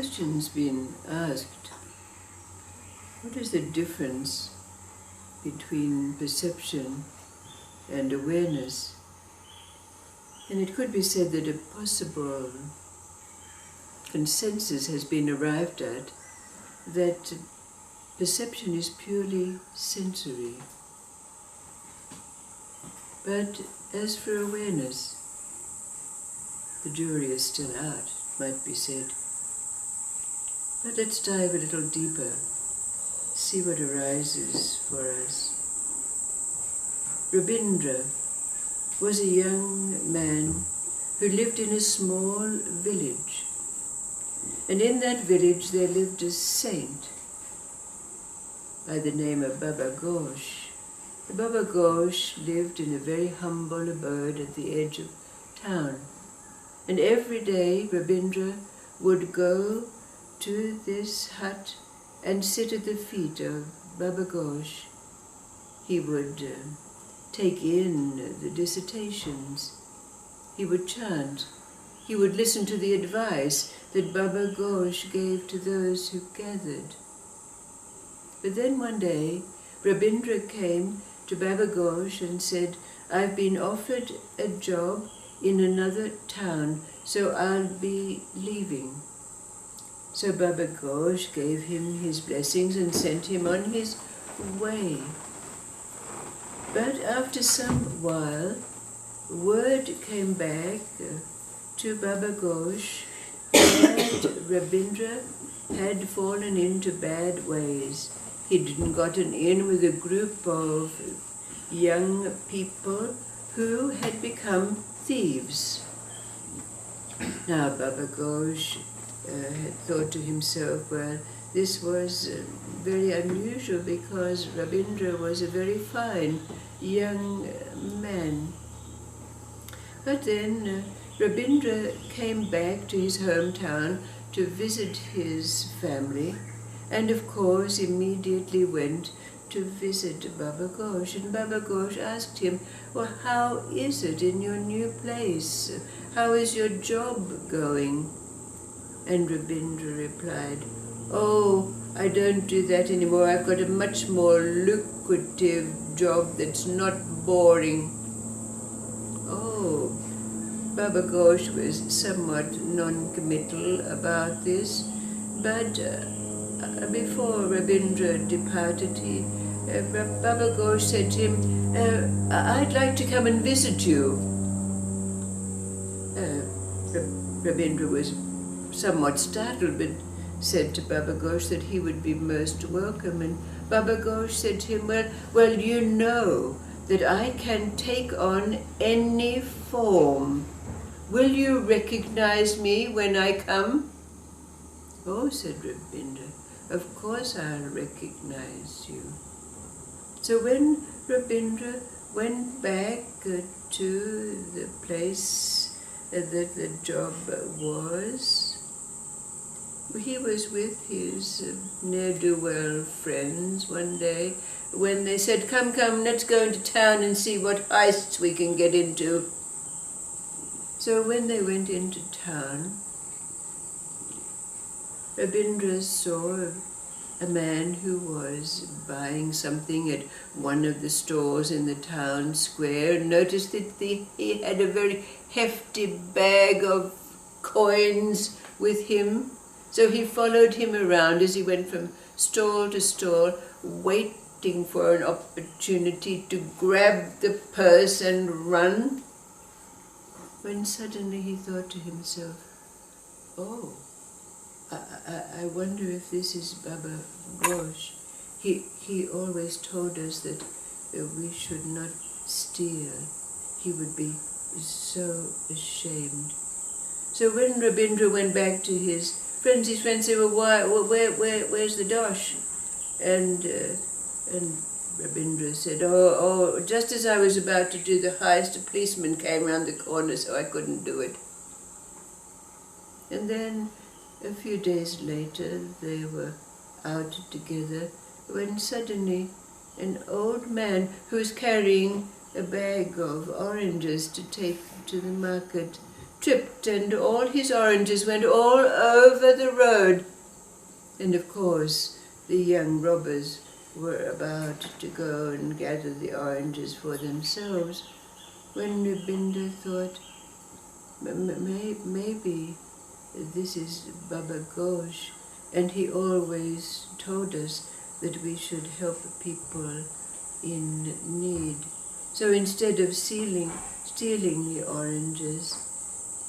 question's been asked, what is the difference between perception and awareness? And it could be said that a possible consensus has been arrived at that perception is purely sensory. But as for awareness, the jury is still out, might be said. But let's dive a little deeper, see what arises for us. Rabindra was a young man who lived in a small village. And in that village there lived a saint by the name of Baba Ghosh. Baba Ghosh lived in a very humble abode at the edge of town. And every day Rabindra would go to this hut and sit at the feet of Baba Ghosh. He would take in the dissertations. He would chant. He would listen to the advice that Baba Ghosh gave to those who gathered. But then one day, Rabindra came to Baba Ghosh and said, "I've been offered a job in another town, so I'll be leaving." So Baba Ghosh gave him his blessings and sent him on his way. But after some while, word came back to Baba Ghosh that Rabindra had fallen into bad ways. He'd gotten in with a group of young people who had become thieves. Now Baba Ghosh had thought to himself, well, this was very unusual because Rabindra was a very fine young man. But then Rabindra came back to his hometown to visit his family, and of course immediately went to visit Baba Ghosh. And Baba Ghosh asked him, "Well, how is it in your new place? How is your job going?" And Rabindra replied, "Oh, I don't do that anymore. I've got a much more lucrative job that's not boring." Oh, Baba Ghosh was somewhat non-committal about this, but before Rabindra departed, Baba Ghosh said to him, "I'd like to come and visit you." Rabindra was somewhat startled, but said to Baba Ghosh that he would be most welcome. And Baba Ghosh said to him, well, you know that I can take on any form. Will you recognize me when I come? "Oh," said Rabindra, "of course I'll recognize you." So when Rabindra went back to the place that the job was, he was with his ne'er-do-well friends one day when they said, come, let's go into town and see what heists we can get into." So when they went into town, Rabindra saw a man who was buying something at one of the stores in the town square, and noticed that he had a very hefty bag of coins with him. So he followed him around as he went from stall to stall, waiting for an opportunity to grab the purse and run. When suddenly he thought to himself, "Oh, I wonder if this is Baba Ghosh. He always told us that we should not steal. He would be so ashamed." So when Rabindra went back to his friends said, "Well, where's the dosh?" And Rabindra said, oh, just as I was about to do the heist, a policeman came round the corner, so I couldn't do it." And then a few days later, they were out together when suddenly an old man who was carrying a bag of oranges to take to the market tripped and all his oranges went all over the road. And of course the young robbers were about to go and gather the oranges for themselves when Rabinda thought, maybe this is Baba Ghosh, and he always told us that we should help people in need. So instead of stealing the oranges,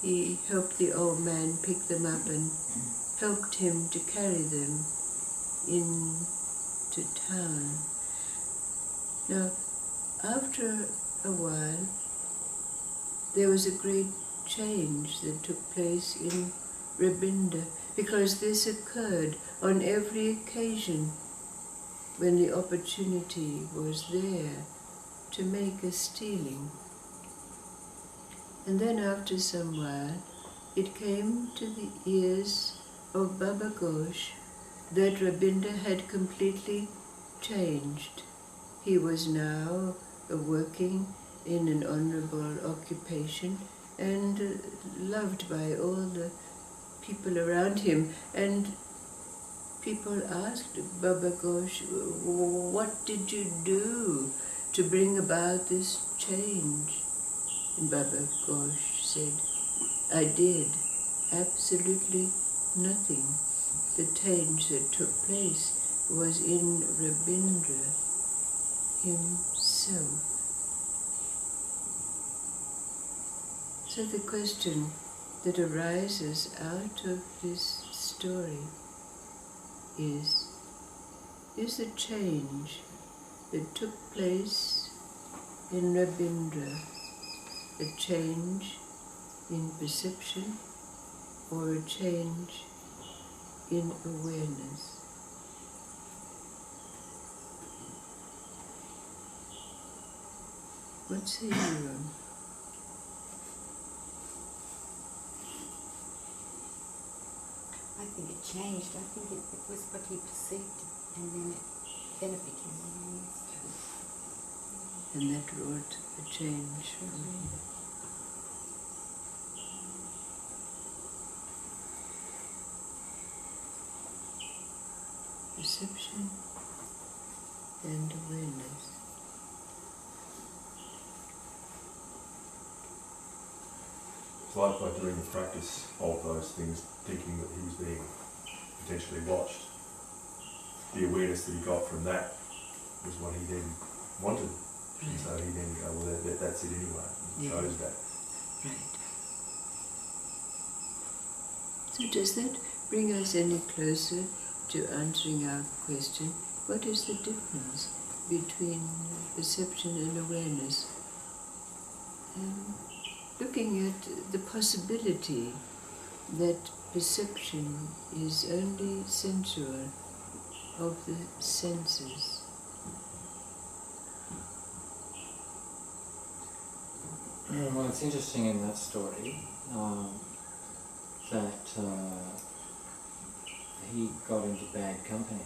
he helped the old man pick them up and helped him to carry them into town. Now, after a while, there was a great change that took place in Rabinda, because this occurred on every occasion when the opportunity was there to make a stealing. And then after some while, it came to the ears of Baba Ghosh that Rabinda had completely changed. He was now working in an honorable occupation and loved by all the people around him. And people asked Baba Ghosh, what did you do to bring about this change? And Baba Ghosh said, I did absolutely nothing. The change that took place was in Rabinda himself. So the question that arises out of this story is the change that took place in Rabinda a change in perception or a change in awareness? What say you, Ram? I think it changed. I think it was what he perceived, and then it became awareness. And that wrought a change. Perception and awareness. It's like by doing the practice of those things, thinking that he was being potentially watched, the awareness that he got from that was what he then wanted. Right. And so he then go, well, that's it anyway. He chose that. Right. So does that bring us any closer to answering our question, what is the difference between perception and awareness? Looking at the possibility that perception is only sensual of the senses. Well, it's interesting in that story that he got into bad company,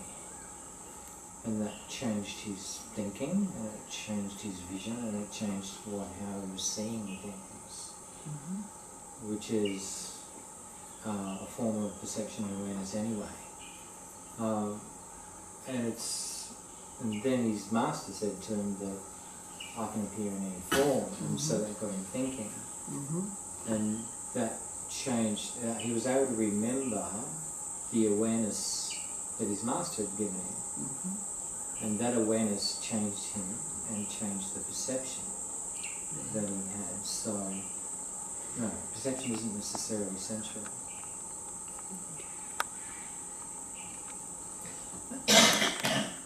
and that changed his thinking, and it changed his vision, and it changed how he was seeing things, which is a form of perception and awareness anyway. And then his master said to him that I can appear in any form, and so that got him thinking, and that changed. He was able to remember the awareness that his master had given him, and that awareness changed him and changed the perception that he had. So, no, perception isn't necessarily sensual.